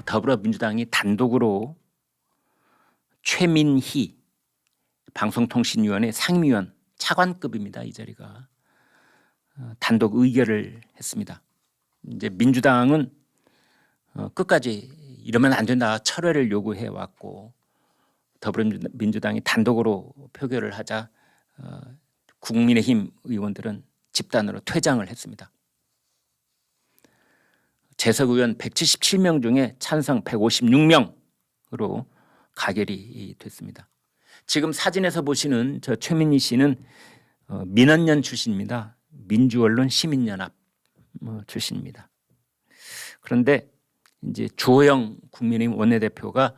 더불어민주당이 단독으로 최민희 방송통신위원회 상임위원 차관급입니다. 이 자리가 단독 의결을 했습니다. 이제 민주당은 끝까지 이러면 안 된다 철회를 요구해 왔고 더불어민주당이 단독으로 표결을 하자 국민의힘 의원들은 집단으로 퇴장을 했습니다. 재석 의원 177명 중에 찬성 156명으로 가결이 됐습니다. 지금 사진에서 보시는 저 최민희 씨는 민원연 출신입니다. 민주언론 시민연합 출신입니다. 그런데 이제 주호영 국민의힘 원내대표가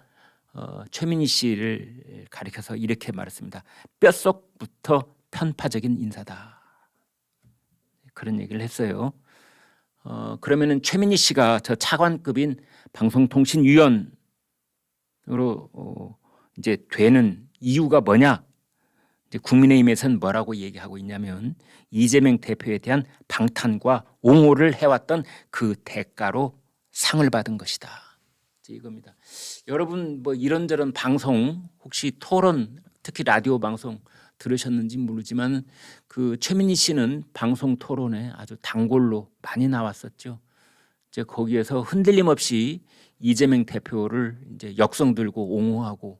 최민희 씨를 가리켜서 이렇게 말했습니다. 뼛속부터 편파적인 인사다. 그런 얘기를 했어요. 그러면은 최민희 씨가 저 차관급인 방송통신위원으로 이제 되는 이유가 뭐냐? 이제 국민의힘에서는 뭐라고 얘기하고 있냐면 이재명 대표에 대한 방탄과 옹호를 해왔던 그 대가로 상을 받은 것이다. 이겁니다. 여러분 뭐 이런저런 방송 혹시 토론 특히 라디오 방송 들으셨는지 모르지만 그 최민희 씨는 방송 토론에 아주 단골로 많이 나왔었죠. 이제 거기에서 흔들림 없이 이재명 대표를 이제 역성 들고 옹호하고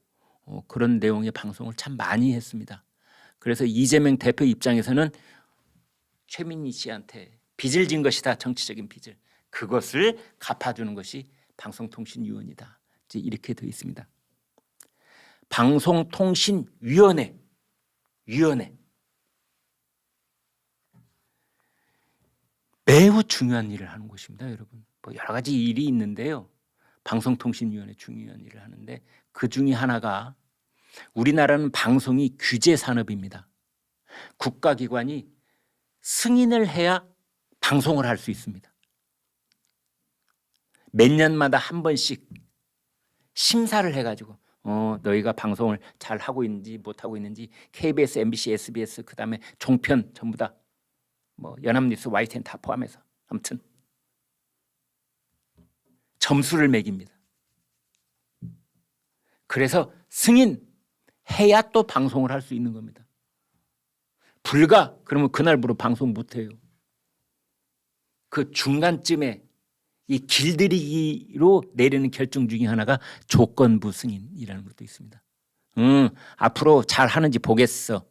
그런 내용의 방송을 참 많이 했습니다. 그래서 이재명 대표 입장에서는 최민희 씨한테 빚을 진 것이다. 정치적인 빚을. 그것을 갚아주는 것이 방송통신위원이다. 이제 이렇게 되어 있습니다. 방송통신위원회 매우 중요한 일을 하는 곳입니다. 여러분 뭐 여러 가지 일이 있는데요. 방송통신위원회 중요한 일을 하는데 그 중에 하나가 우리나라는 방송이 규제 산업입니다. 국가기관이 승인을 해야 방송을 할 수 있습니다. 몇 년마다 한 번씩 심사를 해가지고 너희가 방송을 잘 하고 있는지 못하고 있는지 KBS, MBC, SBS 그다음에 종편 전부 다 뭐 연합뉴스, YTN 다 포함해서 아무튼 점수를 매깁니다. 그래서 승인해야 또 방송을 할 수 있는 겁니다. 불가 그러면 그날부로 방송 못해요. 그 중간쯤에 이 길들이기로 내리는 결정 중에 하나가 조건부 승인이라는 것도 있습니다. 앞으로 잘 하는지 보겠어.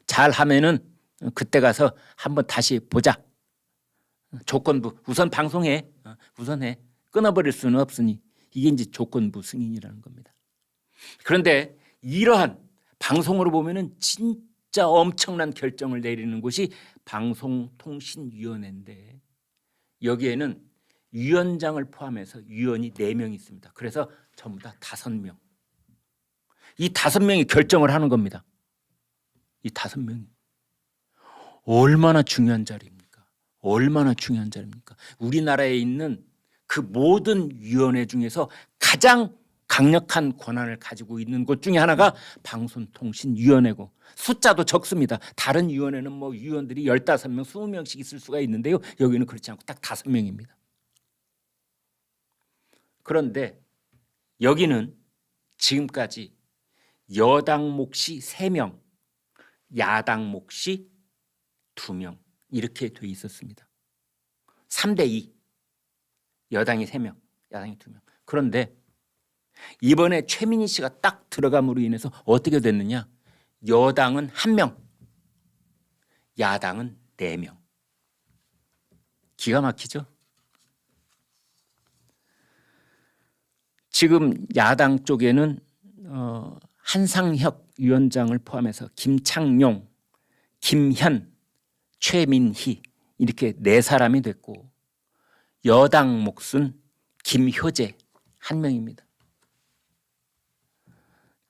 잘 하면은 그때 가서 한번 다시 보자. 조건부 우선 방송해. 우선 해. 끊어버릴 수는 없으니 이게 이제 조건부 승인이라는 겁니다. 그런데 이러한 방송으로 보면은 진짜 엄청난 결정을 내리는 곳이 방송통신위원회인데 여기에는 위원장을 포함해서 위원이 4명 있습니다. 그래서 전부 다 5명. 이 5명이 결정을 하는 겁니다. 이 5명이. 얼마나 중요한 자리입니까? 얼마나 중요한 자리입니까? 우리나라에 있는 그 모든 위원회 중에서 가장 강력한 권한을 가지고 있는 곳 중에 하나가 방송통신위원회고 숫자도 적습니다. 다른 위원회는 뭐 위원들이 15명, 20명씩 있을 수가 있는데요. 여기는 그렇지 않고 딱 5명입니다. 그런데 여기는 지금까지 여당 몫이 3명, 야당 몫이 2명 이렇게 돼 있었습니다. 3대2 여당이 3명, 야당이 2명. 그런데 이번에 최민희 씨가 딱 들어감으로 인해서 어떻게 됐느냐? 여당은 1명, 야당은 4명. 기가 막히죠? 지금 야당 쪽에는 한상혁 위원장을 포함해서 김창룡, 김현, 최민희 이렇게 4사람이 됐고 여당 몫은 김효재 1명입니다.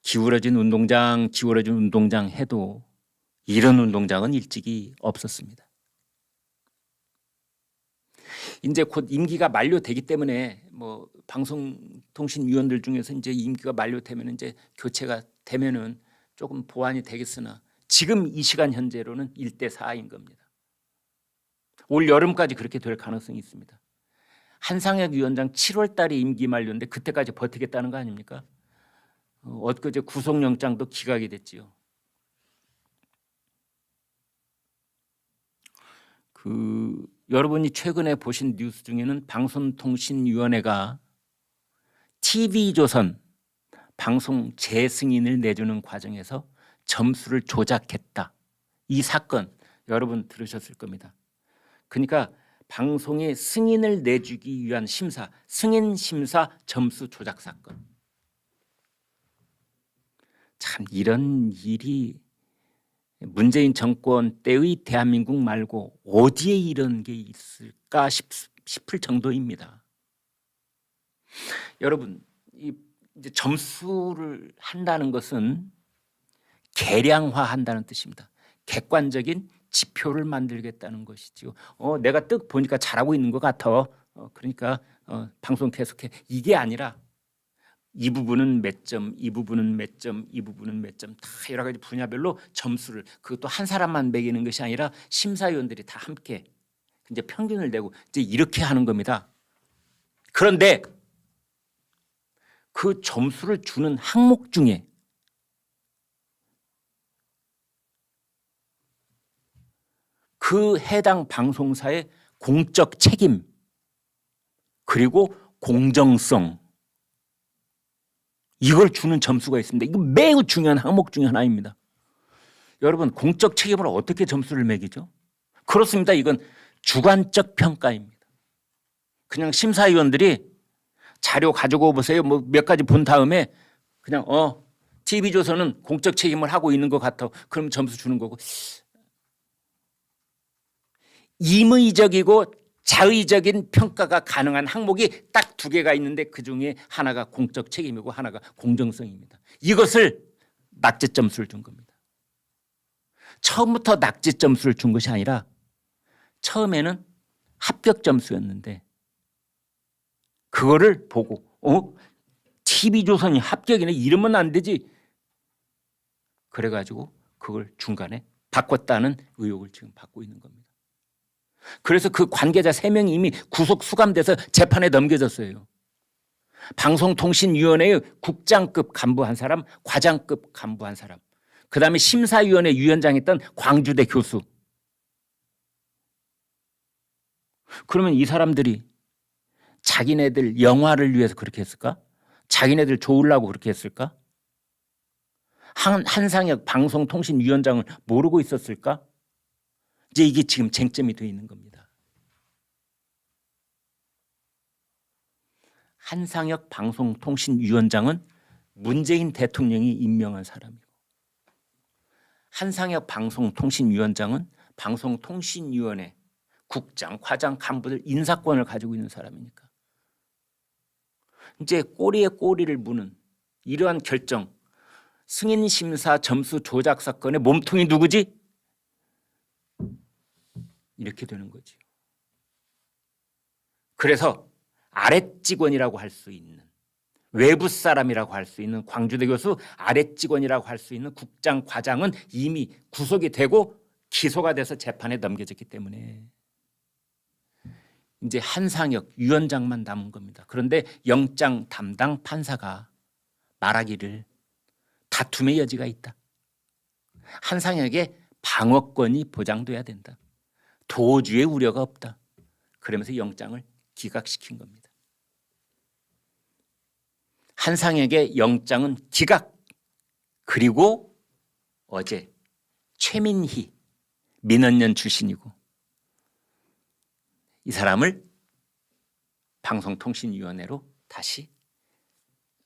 기울어진 운동장 해도 이런 운동장은 일찍이 없었습니다. 이제 곧 임기가 만료되기 때문에 뭐 방송통신위원들 중에서 이제 임기가 만료되면 이제 교체가 되면은 조금 보완이 되겠으나 지금 이 시간 현재로는 1대4인 겁니다. 올 여름까지 그렇게 될 가능성이 있습니다. 한상혁 위원장 7월 달에 임기 만료인데 그때까지 버티겠다는 거 아닙니까? 엊그제 구속영장도 기각이 됐지요. 여러분이 최근에 보신 뉴스 중에는 방송통신위원회가 TV조선 방송 재승인을 내주는 과정에서 점수를 조작했다. 이 사건 여러분 들으셨을 겁니다. 그러니까 방송의 승인을 내주기 위한 심사, 승인 심사 점수 조작 사건. 참 이런 일이 문재인 정권 때의 대한민국 말고 어디에 이런 게 있을까 싶을 정도입니다. 여러분, 이제 점수를 한다는 것은 계량화한다는 뜻입니다. 객관적인 지표를 만들겠다는 것이죠. 내가 뜩 보니까 잘하고 있는 것 같아. 그러니까 방송 계속해. 이게 아니라 이 부분은 몇 점, 이 부분은 몇 점, 이 부분은 몇 점, 다 여러 가지 분야별로 점수를, 그것도 한 사람만 매기는 것이 아니라 심사위원들이 다 함께 이제 평균을 내고 이제 이렇게 하는 겁니다. 그런데 그 점수를 주는 항목 중에 그 해당 방송사의 공적 책임 그리고 공정성, 이걸 주는 점수가 있습니다. 이거 매우 중요한 항목 중에 하나입니다. 여러분, 공적 책임을 어떻게 점수를 매기죠? 그렇습니다. 이건 주관적 평가입니다. 그냥 심사위원들이 자료 가지고 보세요. 뭐 몇 가지 본 다음에 그냥 TV조선은 공적 책임을 하고 있는 것 같아. 그럼 점수 주는 거고. 임의적이고 자의적인 평가가 가능한 항목이 딱 2개가 있는데 그중에 하나가 공적 책임이고 하나가 공정성입니다. 이것을 낙제 점수를 준 겁니다. 처음부터 낙제 점수를 준 것이 아니라 처음에는 합격 점수였는데 그거를 보고 TV조선이 합격이네 이러면 안 되지. 그래가지고 그걸 중간에 바꿨다는 의혹을 지금 받고 있는 겁니다. 그래서 그 관계자 3명이 이미 구속 수감돼서 재판에 넘겨졌어요. 방송통신위원회의 국장급 간부 한 사람, 과장급 간부 한 사람, 그다음에 심사위원회 위원장했던 광주대 교수. 그러면 이 사람들이 자기네들 영화를 위해서 그렇게 했을까? 자기네들 좋으려고 그렇게 했을까? 한상혁 방송통신위원장을 모르고 있었을까? 이제 이게 지금 쟁점이 되어 있는 겁니다. 한상혁 방송통신위원장은 문재인 대통령이 임명한 사람이고 한상혁 방송통신위원장은 방송통신위원회 국장, 과장, 간부들 인사권을 가지고 있는 사람이니까 이제 꼬리에 꼬리를 무는 이러한 결정, 승인심사 점수 조작 사건의 몸통이 누구지? 이렇게 되는 거죠. 그래서 아랫직원이라고 할 수 있는, 외부 사람이라고 할 수 있는 광주대 교수 아랫직원이라고 할 수 있는 국장, 과장은 이미 구속이 되고 기소가 돼서 재판에 넘겨졌기 때문에 이제 한상혁 위원장만 남은 겁니다. 그런데 영장 담당 판사가 말하기를 다툼의 여지가 있다. 한상혁의 방어권이 보장돼야 된다. 도주의 우려가 없다. 그러면서 영장을 기각시킨 겁니다. 한상혁의 영장은 기각. 그리고 어제 최민희 민원연 출신이고 이 사람을 방송통신위원회로 다시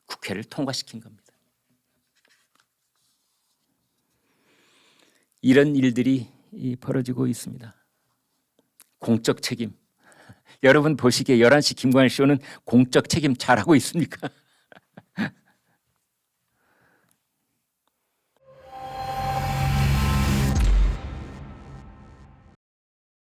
국회를 통과시킨 겁니다. 이런 일들이 벌어지고 있습니다. 공적 책임. 여러분 보시기에 11시 김관일 쇼는 공적 책임 잘하고 있습니까?